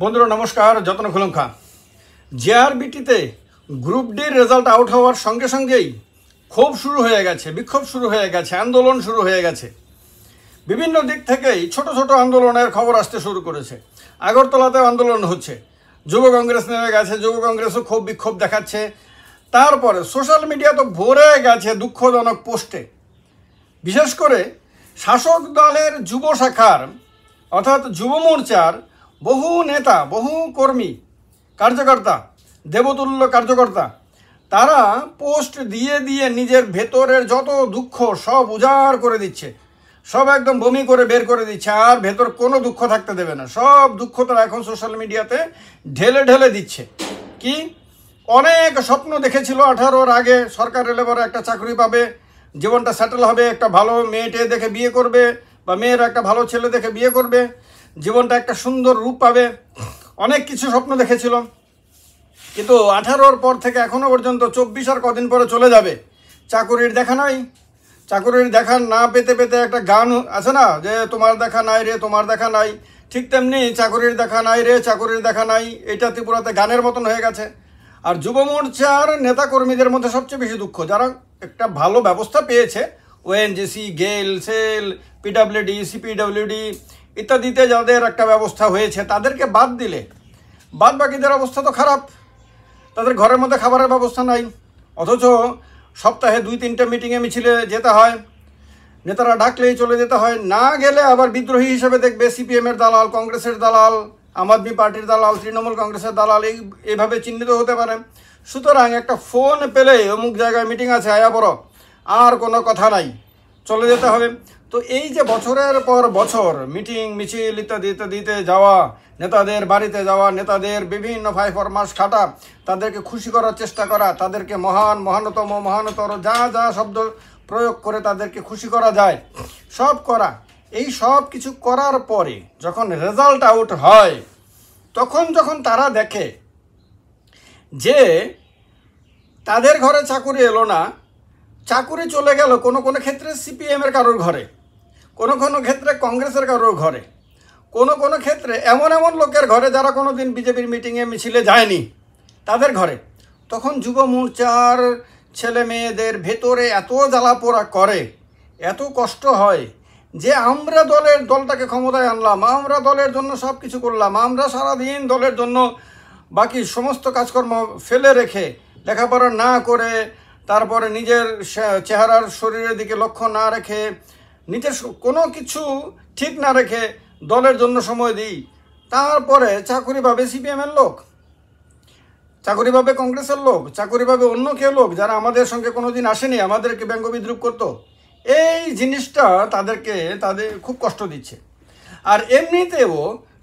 বন্ধুরা নমস্কার, যত্ন খুলুঙ্খা। জেআরবিটিতে গ্রুপ ডির রেজাল্ট আউট হওয়ার সঙ্গে সঙ্গেই ক্ষোভ শুরু হয়ে গেছে, বিক্ষোভ শুরু হয়ে গেছে, আন্দোলন শুরু হয়ে গেছে। বিভিন্ন দিক থেকেই ছোট ছোট আন্দোলনের খবর আসতে শুরু করেছে। আগরতলাতেও আন্দোলন হচ্ছে, যুব কংগ্রেস নেমে গেছে, যুব কংগ্রেসও ক্ষোভ বিক্ষোভ দেখাচ্ছে। তারপরে সোশ্যাল মিডিয়া তো ভরে গেছে দুঃখজনক পোস্টে। বিশেষ করে শাসক দলের যুব শাখার অর্থাৎ যুব মোর্চার বহু নেতা, বহু কর্মী, কার্যকর্তা, দেবতুল্য কার্যকর্তা, তারা পোস্ট দিয়ে দিয়ে নিজের ভেতরের যত দুঃখ সব উজাড় করে দিচ্ছে, সব একদম বমি করে বের করে দিচ্ছে। আর ভেতর কোনো দুঃখ থাকতে দেবে না, সব দুঃখ তারা এখন সোশ্যাল মিডিয়াতে ঢেলে ঢেলে দিচ্ছে। কি অনেক স্বপ্ন দেখেছিল 18-র আগে সরকার এলে পরে একটা চাকরি পাবে, জীবনটা সেটেল হবে, একটা ভালো মেয়েটে দেখে বিয়ে করবে, বা মেয়ের একটা ভালো ছেলে দেখে বিয়ে করবে, জীবনটা একটা সুন্দর রূপ পাবে, অনেক কিছু স্বপ্ন দেখেছিল। কিন্তু 18-র পর থেকে এখনো পর্যন্ত 24 আর কদিন পরে চলে যাবে, চাকুরির দেখা নাই। চাকুরির দেখা না পেতে পেতে একটা গান আছে না, যে তোমার দেখা নাই রে, তোমার দেখা নাই। ঠিক তেমনি চাকুরির দেখা নাই রে, চাকুরির দেখা নাই, এটা ত্রিপুরাতে গানের মতন হয়ে গেছে। আর যুব মোর্চার নেতাকর্মীদের মধ্যে সবচেয়ে বেশি দুঃখ, যারা একটা ভালো ব্যবস্থা পেয়েছে, ওএনজিসি, গেল, সেল, পিডাব্লিউডি, সিপিডাব্লিউডি ইত্যাদিতে যাদের একটা ব্যবস্থা হয়েছে, তাদেরকে বাদ দিলে বাদ বাকিদের অবস্থা তো খারাপ। তাদের ঘরের মধ্যে খাবারের ব্যবস্থা নাই, অথচ সপ্তাহে 2-3টে মিটিংয়ে মিছিলে যেতে হয়, নেতারা ডাকলেই চলে যেতে হয়। না গেলে আবার বিদ্রোহী হিসেবে দেখবে, সিপিএমের দালাল, কংগ্রেসের দালাল, আম আদমি পার্টির দালাল, তৃণমূল কংগ্রেসের দালাল, এইভাবে চিহ্নিত হতে পারে। সুতরাং একটা ফোন পেলে অমুক জায়গায় মিটিং আছে, আয়া বড়, আর কোনো কথা নাই, চলে যেতে হবে। তো এই যে বছরের পর বছর মিটিং মিছিল ইত্যাদি ইত্যাদিতে যাওয়া, নেতাদের বাড়িতে যাওয়া, নেতাদের বিভিন্ন ফরমাস খাটা, তাদেরকে খুশি করার চেষ্টা করা, তাদেরকে মহান, মহানতম, মহানতর যা যা শব্দ প্রয়োগ করে তাদেরকে খুশি করা যায় সব করা, এই সব কিছু করার পরে যখন রেজাল্ট আউট হয়, তখন যখন তারা দেখে যে তাদের ঘরে চাকুরি এলো না, চাকুরি চলে গেল কোনো কোনো ক্ষেত্রে সিপিএমের কারোর ঘরে, কোনো কোনো ক্ষেত্রে কংগ্রেসের কারোর ঘরে, কোনো কোনো ক্ষেত্রে এমন এমন লোকের ঘরে যারা কোনো দিন বিজেপির মিটিংয়ে মিছিলে যায়নি, তাদের ঘরে, তখন যুব মোর্চার ছেলে মেয়েদের ভেতরে এত জ্বালাপোড়া করে, এত কষ্ট হয় যে আমরা দলটাকে ক্ষমতায় আনলাম, আমরা দলের জন্য সব কিছু করলাম, আমরা সারাদিন দলের জন্য বাকি সমস্ত কাজকর্ম ফেলে রেখে, লেখাপড়া না করে, তারপরে নিজের চেহারার শরীরের দিকে লক্ষ্য না রেখে, নিজের কোনো কিছু ঠিক না রেখে দলের জন্য সময় দিই। তারপরে চাকুরি পাবে সিপিএমের লোক, চাকুরি পাবে কংগ্রেসের লোক, চাকুরি পাবে অন্য কেউ লোক যারা আমাদের সঙ্গে কোনো দিন আসেনি, আমাদেরকে ব্যঙ্গ বিদ্রুপ করতো। এই জিনিসটা তাদের খুব কষ্ট দিচ্ছে। আর এমনিতেও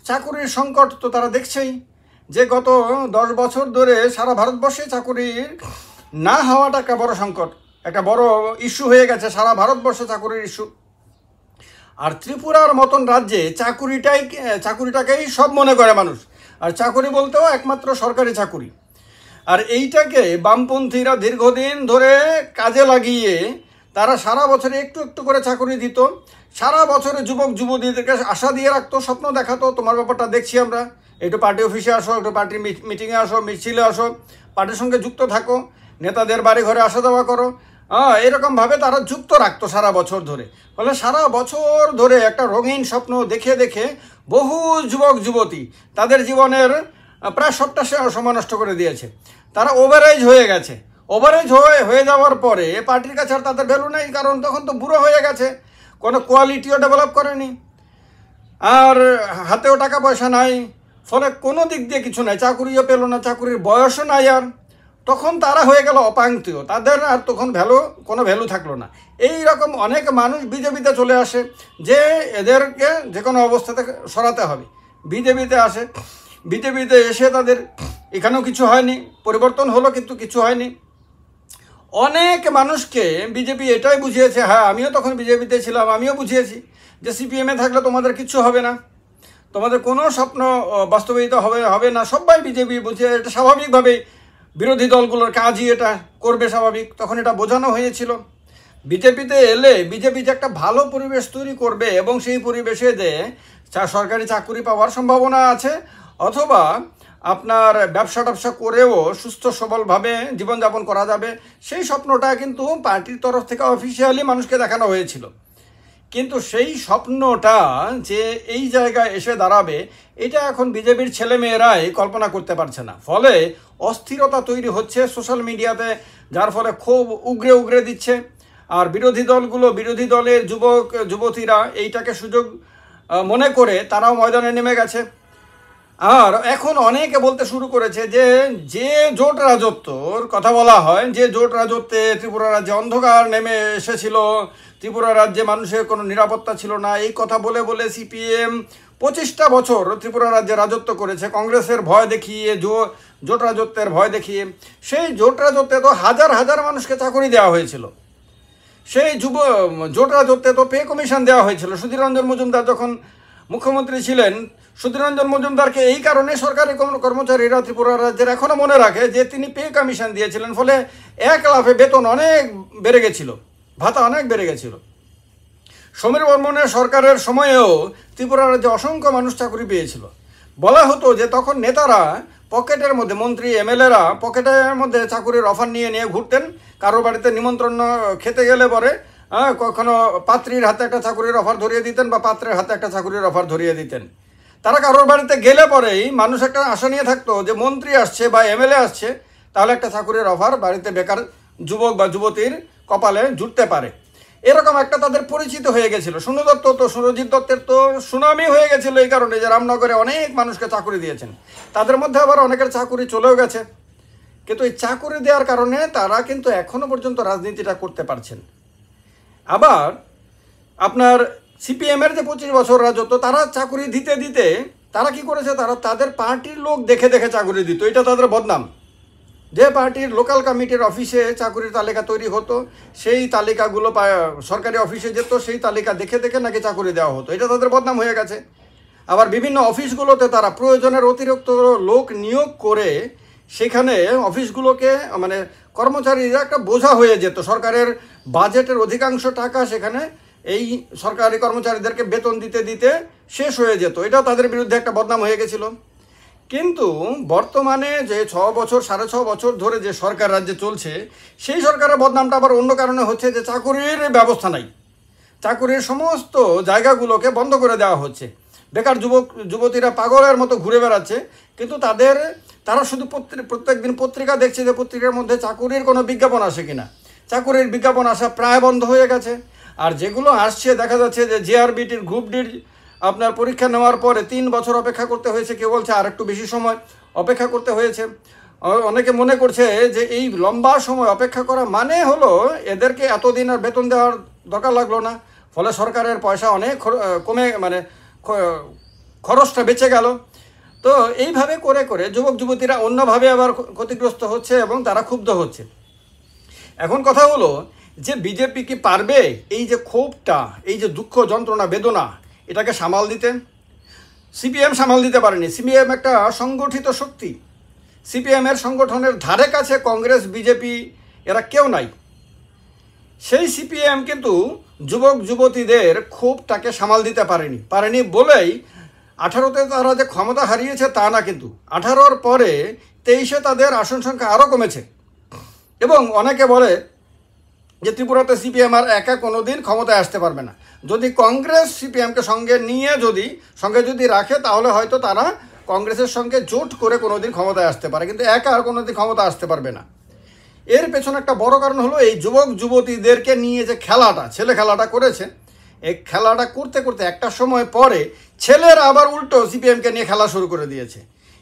চাকুরির সংকট তো তারা দেখছেই, যে গত 10 বছর ধরে সারা ভারতবর্ষে চাকুরির না হওয়াটা একটা বড় সংকট, একটা বড় ইস্যু হয়ে গেছে, সারা ভারতবর্ষে চাকুরির ইস্যু। আর ত্রিপুরার মতন রাজ্যে চাকুরিটাকেই সব মনে করে মানুষ, আর চাকুরি বলতেও একমাত্র সরকারি চাকুরি। আর এইটাকে বামপন্থীরা দীর্ঘদিন ধরে কাজে লাগিয়ে তারা সারা বছরে একটু একটু করে চাকুরি দিত, সারা বছরে যুবক যুবতীদেরকে আশা দিয়ে রাখতো, স্বপ্ন দেখাতো, তোমার ব্যাপারটা দেখছি আমরা, একটু পার্টি অফিসে আসো, একটু পার্টির মিটিংয়ে আসো, মিছিলে আসো, পার্টির সঙ্গে যুক্ত থাকো, নেতাদের বাড়ি ঘরে আসা যাওয়া করো, এরকমভাবে তারা যুক্ত রাখতো সারা বছর ধরে। ফলে সারা বছর ধরে একটা রঙিন স্বপ্ন দেখে দেখে বহু যুবক যুবতী তাদের জীবনের প্রায় সবটা সময় নষ্ট করে দিয়েছে। তারা ওভারেজ হয়ে গেছে, ওভারেজ হয়ে যাওয়ার পরে পার্টির কাছে আর তাদের ভ্যালু নেই, কারণ তখন তো বুড়ো হয়ে গেছে, কোনো কোয়ালিটিও ডেভেলপ করেনি, আর হাতেও টাকা পয়সা নাই, ফলে কোনো দিক দিয়ে কিছু নাই, চাকুরিও পেল না, চাকুরির বয়সও নাই, আর তখন তারা হয়ে গেল অপাঙ্ক্তীয়, তাদের আর তখন কোনো ভ্যালু থাকলো না। এই রকম অনেক মানুষ বিজেপিতে চলে আসে, যে এদেরকে যে কোনো অবস্থাতে সরাতে হবে, বিজেপিতে আসে। বিজেপিতে এসে তাদের এখানেও কিছু হয়নি, পরিবর্তন হলো কিন্তু কিছু হয়নি। অনেক মানুষকে বিজেপি এটাই বুঝিয়েছে, হ্যাঁ আমিও তখন বিজেপিতে ছিলাম, আমিও বুঝিয়েছি যে সিপিএমে থাকলে তোমাদের কিচ্ছু হবে না, তোমাদের কোনো স্বপ্ন বাস্তবায়িত হবে না। সবাই বিজেপি বুঝিয়ে, এটা স্বাভাবিকভাবেই বিরোধী দলগুলোর কাজই এটা করবে, স্বাভাবিক, তখন এটা বোঝানো হয়েছিল। বিজেপিতে এলে বিজেপি যে একটা ভালো পরিবেশ তৈরি করবে এবং সেই পরিবেশে যে সরকারি চাকরি পাওয়ার সম্ভাবনা আছে, অথবা আপনার ব্যবসা ট্যাবসা করেও সুস্থ সবলভাবে জীবনযাপন করা যাবে, সেই স্বপ্নটা কিন্তু পার্টির তরফ থেকে অফিসিয়ালি মানুষকে দেখানো হয়েছিল। কিন্তু সেই স্বপ্নটা যে এই জায়গায় এসে দাঁড়াবে, এটা এখন বিজেপির ছেলেমেয়েরাই কল্পনা করতে পারছে না। ফলে অস্থিরতা তৈরি হচ্ছে সোশ্যাল মিডিয়াতে, যার ফলে ক্ষোভ উগরে উগরে দিচ্ছে। আর বিরোধী দলগুলো, বিরোধী দলের যুবক যুবতীরা এইটাকে সুযোগ মনে করে তারাও ময়দানে নেমে গেছে। আর এখন অনেকে বলতে শুরু করেছে যে যে জোট রাজত্বর কথা বলা হয়, যে জোট রাজত্বে ত্রিপুরা রাজ্যে অন্ধকার নেমে এসেছিল, ত্রিপুরা রাজ্যে মানুষের কোনো নিরাপত্তা ছিল না, এই কথা বলে বলে সিপিএম 25টা বছর ত্রিপুরা রাজ্যে রাজত্ব করেছে কংগ্রেসের ভয় দেখিয়ে, জোট রাজত্বের ভয় দেখিয়ে। সেই জোট রাজত্বে তো হাজার হাজার মানুষকে চাকরি দেওয়া হয়েছিল। সেই জোট রাজত্বে তো পে কমিশন দেওয়া হয়েছিল। সুধীর রঞ্জন মজুমদার যখন মুখ্যমন্ত্রী ছিলেন, সুধীর রঞ্জন মজুমদারকে এই কারণে সরকারি কর্মচারীরা ত্রিপুরা রাজ্যের এখনও মনে রাখে যে তিনি পে কমিশন দিয়েছিলেন, ফলে এক লাফে বেতন অনেক বেড়ে গেছিল, ভাতা অনেক বেড়ে গেছিল। সমীর বর্মনের সরকারের সময়েও ত্রিপুরা রাজ্যে অসংখ্য মানুষ চাকরি পেয়েছিল। বলা হতো যে তখন নেতারা পকেটের মধ্যে, মন্ত্রী এমএলএরা পকেটের মধ্যে চাকরির অফার নিয়ে নিয়ে ঘুরতেন। কারো বাড়িতে নিমন্ত্রণ খেতে গেলে পরে কখনো পাত্রীর হাতে একটা চাকরির অফার ধরিয়ে দিতেন বা পাত্রের হাতে একটা চাকরির অফার ধরিয়ে দিতেন। তারা কারোর বাড়িতে গেলে পরেই মানুষ একটা আশা নিয়ে থাকতো যে মন্ত্রী আসছে বা এমএলএ আসছে, তাহলে একটা চাকরির অফার বাড়িতে বেকার যুবক বা যুবতীর কপালে জুটতে পারে। এরকম একটা তাদের পরিচিত হয়ে গেছিল। সুরজিৎ দত্তের তো সুনামি হয়ে গেছিল এই কারণে যে রামনগরে অনেক মানুষকে চাকরি দিয়েছেন। তাদের মধ্যে আবার অনেকের চাকরি চলেও গেছে। কিন্তু এই চাকরি দেওয়ার কারণে তারা কিন্তু এখনো পর্যন্ত রাজনীতিটা করতে পারছেন। আবার আপনার সিপিএমের যে 25 বছর রাজত্ব, তারা চাকরি দিতে দিতে তারা কি করেছে, তারা তাদের পার্টির লোক দেখে দেখে চাকরি দিত। এটা তাদের বদনাম। যে পার্টির লোকাল কমিটির অফিসে চাকরির তালিকা তৈরি হতো, সেই তালিকাগুলো সরকারি অফিসে যেত, সেই তালিকা দেখে দেখে নাকি চাকরি দেওয়া হতো। এটা তাদের বদনাম হয়ে গেছে। আবার বিভিন্ন অফিসগুলোতে তারা প্রয়োজনের অতিরিক্ত লোক নিয়োগ করে সেখানে অফিসগুলোকে, মানে কর্মচারীরা একটা বোঝা হয়ে যেত। সরকারের বাজেটের অধিকাংশ টাকা সেখানে এই সরকারি কর্মচারীদেরকে বেতন দিতে দিতে শেষ হয়ে যেত। এটাও তাদের বিরুদ্ধে একটা বদনাম হয়ে গেছিল। কিন্তু বর্তমানে যে 6 বছর 6.5 বছর ধরে যে সরকার রাজ্যে চলছে, সেই সরকারের বদনামটা আবার অন্য কারণে হচ্ছে যে চাকুরির ব্যবস্থা নাই। চাকুরির সমস্ত জায়গাগুলোকে বন্ধ করে দেওয়া হচ্ছে। বেকার যুবক যুবতীরা পাগলের মতো ঘুরে বেড়াচ্ছে, কিন্তু তারা শুধু প্রত্যেক দিন পত্রিকা দেখছে যে পত্রিকার মধ্যে চাকুরির কোনো বিজ্ঞাপন আসে কিনা। চাকুরির বিজ্ঞাপন আসা প্রায় বন্ধ হয়ে গেছে। আর যেগুলো আসছে দেখা যাচ্ছে যে জেআরবিটির গ্রুপ ডির আপনার পরীক্ষা নেওয়ার পরে 3 বছর অপেক্ষা করতে হয়েছে, কেউ বলছে আর একটু বেশি সময় অপেক্ষা করতে হয়েছে। অনেকে মনে করছে যে এই লম্বা সময় অপেক্ষা করা মানে হলো এদেরকে এতদিন আর বেতন দেওয়ার দরকার লাগলো না, ফলে সরকারের পয়সা অনেক কমে, মানে খরচটা বেঁচে গেল। তো এইভাবে করে করে যুবক যুবতীরা অন্যভাবে আবার ক্ষতিগ্রস্ত হচ্ছে এবং তারা ক্ষুব্ধ হচ্ছে। এখন কথা হলো যে বিজেপি কি পারবে এই যে ক্ষোভটা, এই যে দুঃখ যন্ত্রণা বেদনা, এটাকে সামাল দিতে? সিপিএম সামাল দিতে পারেনি। সিপিএম একটা সংগঠিত শক্তি। সিপিএমের সংগঠনের ধারে কাছে কংগ্রেস, বিজেপি এরা কেউ নাই। সেই সিপিএম কিন্তু যুবক যুবতীদের ক্ষোভটাকে সামাল দিতে পারেনি বলেই 18তে তারা যে ক্ষমতা হারিয়েছে তা না, কিন্তু 18-র পরে 23-এ তাদের আসন সংখ্যা আরও কমেছে। এবং অনেকে বলে যে ত্রিপুরাতে সিপিএম আর একা কোনো দিন ক্ষমতায় আসতে পারবে না। যদি কংগ্রেস সিপিএমকে সঙ্গে যদি রাখে, তাহলে হয়তো তারা কংগ্রেসের সঙ্গে জোট করে কোনো দিন ক্ষমতায় আসতে পারে, কিন্তু একা আর কোনো দিন ক্ষমতা আসতে পারবে না। এর পেছনে একটা বড় কারণ হলো এই যুবক যুবতীদেরকে নিয়ে যে ছেলে খেলাটা করেছে। এই খেলাটা করতে করতে একটা সময় পরে ছেলেরা আবার উল্টো সিপিএমকে নিয়ে খেলা শুরু করে দিয়েছে।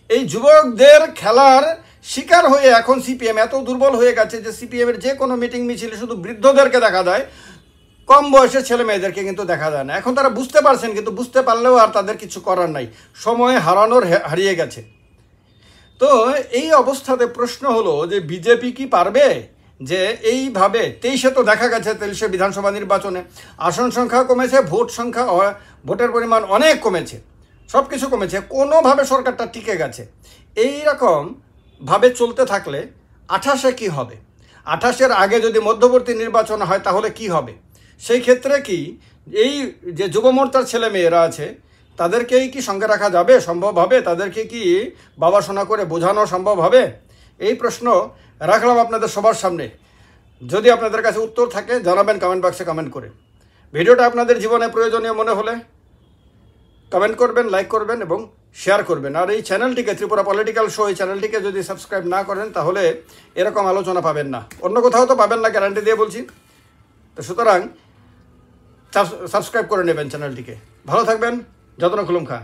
এই যুবকদের খেলার শিকার হয়ে এখন সিপিএম এত দুর্বল হয়ে গেছে যে সিপিএমের যে কোনো মিটিং মিছিলে শুধু বৃদ্ধদেরকে দেখা যায়, কম বয়সের ছেলে মেয়েদেরকে কিন্তু দেখা যায় না। এখন তারা বুঝতে পারছেন, কিন্তু বুঝতে পারলেও আর তাদের কিছু করার নাই, সময় হারিয়ে গেছে। তো এই অবস্থাতে প্রশ্ন হলো যে বিজেপি কি পারবে যে এইভাবে 23-এ তো দেখা গেছে 23-এ বিধানসভা নির্বাচনে আসন সংখ্যা কমেছে, ভোটের পরিমাণ অনেক কমেছে, সব কিছু কমেছে, কোনোভাবে সরকারটা টিকে গেছে। এই রকম ভাবে চলতে থাকলে 28-এ কি হবে? 28-এর আগে যদি মধ্যবর্তী নির্বাচন হয় তাহলে কি হবে? সেই ক্ষেত্রে কি এই যে যুব মোর্চার ছেলে মেয়েরা আছে তাদেরকেই কি সঙ্গে রাখা যাবে, সম্ভব হবে? তাদেরকে কি বাবা শোনা করে বোঝানো সম্ভব হবে? এই প্রশ্ন রাখলাম আপনাদের সবার সামনে। যদি আপনাদের কাছে উত্তর থাকে জানাবেন কমেন্ট বক্সে কমেন্ট করে। ভিডিওটা আপনাদের জীবনে প্রয়োজনীয় মনে হলে কমেন্ট করবেন, লাইক করবেন এবং শেয়ার করবেন। আর এই চ্যানেলটিকে, ত্রিপুরা পলিটিক্যাল শো, এই চ্যানেলটিকে যদি সাবস্ক্রাইব না করেন তাহলে এরকম আলোচনা পাবেন না, অন্য কোথাও তো পাবেন না, গ্যারান্টি দিয়ে বলছি। তো সুতরাং সাবস্ক্রাইব করে নেবেন চ্যানেলটিকে। ভালো থাকবেন। যত্ন খুলুম খা।